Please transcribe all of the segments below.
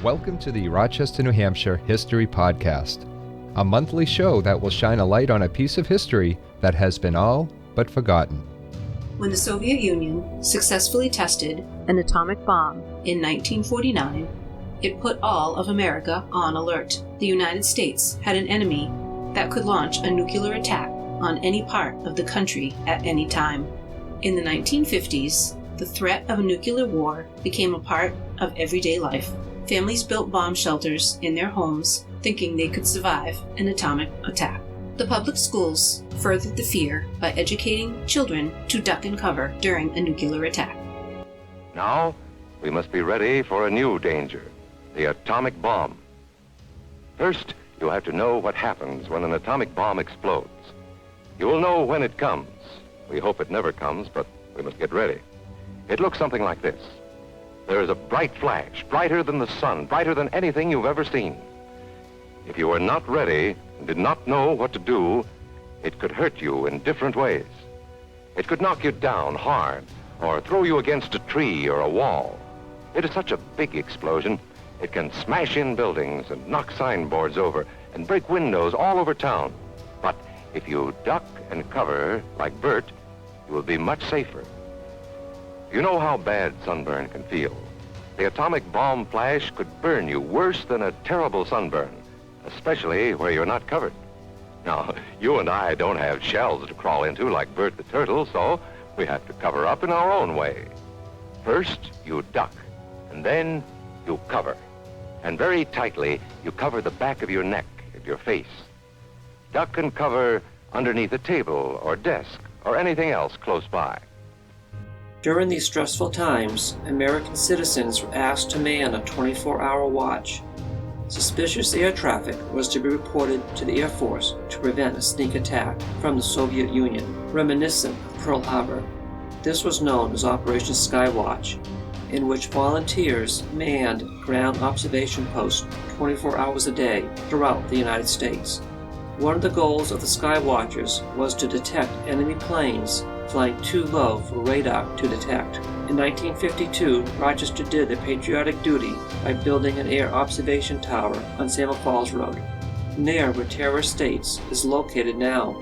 Welcome to the Rochester, New Hampshire History Podcast, a monthly show that will shine a light on a piece of history that has been all but forgotten. When the Soviet Union successfully tested an atomic bomb in 1949, it put all of America on alert. The United States had an enemy that could launch a nuclear attack on any part of the country at any time. In the 1950s, the threat of a nuclear war became a part of everyday life. Families built bomb shelters in their homes, thinking they could survive an atomic attack. The public schools furthered the fear by educating children to duck and cover during a nuclear attack. Now, we must be ready for a new danger, the atomic bomb. First, you have to know what happens when an atomic bomb explodes. You will know when it comes. We hope it never comes, but we must get ready. It looks something like this. There is a bright flash, brighter than the sun, brighter than anything you've ever seen. If you were not ready and did not know what to do, it could hurt you in different ways. It could knock you down hard or throw you against a tree or a wall. It is such a big explosion, it can smash in buildings and knock signboards over and break windows all over town. But if you duck and cover like Bert, you will be much safer. You know how bad sunburn can feel. The atomic bomb flash could burn you worse than a terrible sunburn, especially where you're not covered. Now, you and I don't have shells to crawl into like Bert the Turtle, so we have to cover up in our own way. First, you duck, and then you cover. And very tightly, you cover the back of your neck and your face. Duck and cover underneath a table or desk or anything else close by. During these stressful times, American citizens were asked to man a 24-hour watch. Suspicious air traffic was to be reported to the Air Force to prevent a sneak attack from the Soviet Union, reminiscent of Pearl Harbor. This was known as Operation Skywatch, in which volunteers manned ground observation posts 24 hours a day throughout the United States. One of the goals of the Skywatchers was to detect enemy planes flying too low for radar to detect. In 1952, Rochester did their patriotic duty by building an air observation tower on Salmon Falls Road, near where Terror Estates is located now.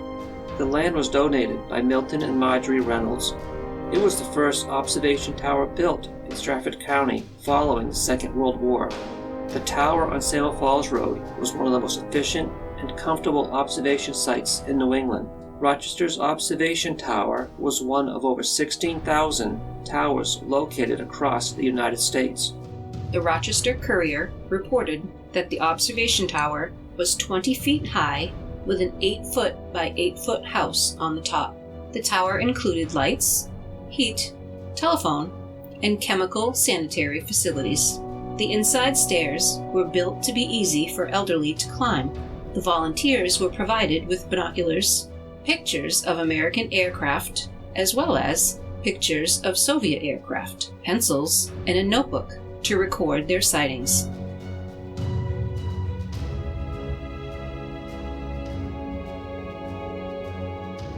The land was donated by Milton and Marjorie Reynolds. It was the first observation tower built in Stratford County following the Second World War. The tower on Salmon Falls Road was one of the most efficient and comfortable observation sites in New England. Rochester's observation tower was one of over 16,000 towers located across the United States. The Rochester Courier reported that the observation tower was 20 feet high with an 8-foot by 8-foot house on the top. The tower included lights, heat, telephone, and chemical sanitary facilities. The inside stairs were built to be easy for elderly to climb. The volunteers were provided with binoculars, pictures of American aircraft, as well as pictures of Soviet aircraft, pencils, and a notebook to record their sightings.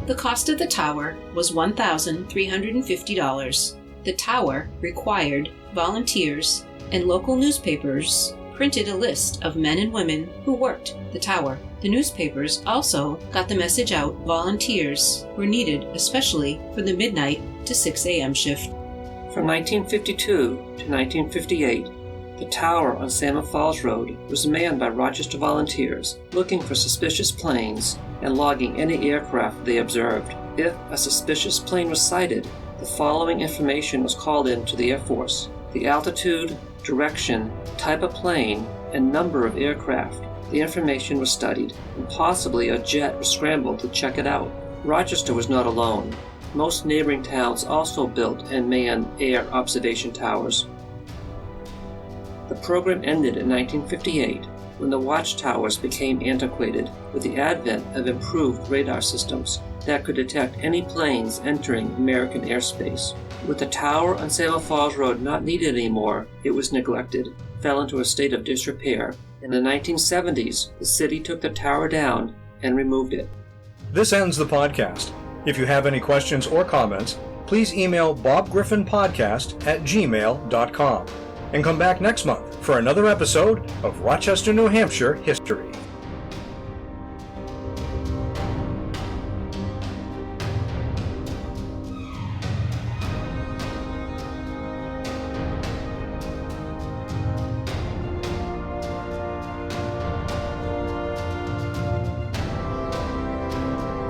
The cost of the tower was $1,350. The tower required volunteers, and local newspapers printed a list of men and women who worked the tower. The newspapers also got the message out volunteers were needed, especially for the midnight to 6 a.m. shift. From 1952 to 1958, the tower on Salmon Falls Road was manned by Rochester volunteers looking for suspicious planes and logging any aircraft they observed. If a suspicious plane was sighted, the following information was called in to the Air Force: the altitude, direction, type of plane, and number of aircraft. The information was studied, and possibly a jet was scrambled to check it out. Rochester was not alone. Most neighboring towns also built and manned air observation towers. The program ended in 1958 when the watchtowers became antiquated with the advent of improved radar systems that could detect any planes entering American airspace. With the tower on Salmon Falls Road not needed anymore, it was neglected, fell into a state of disrepair. In the 1970s, the city took the tower down and removed it. This ends the podcast. If you have any questions or comments, please email bobgriffinpodcast@gmail.com and come back next month for another episode of Rochester, New Hampshire History.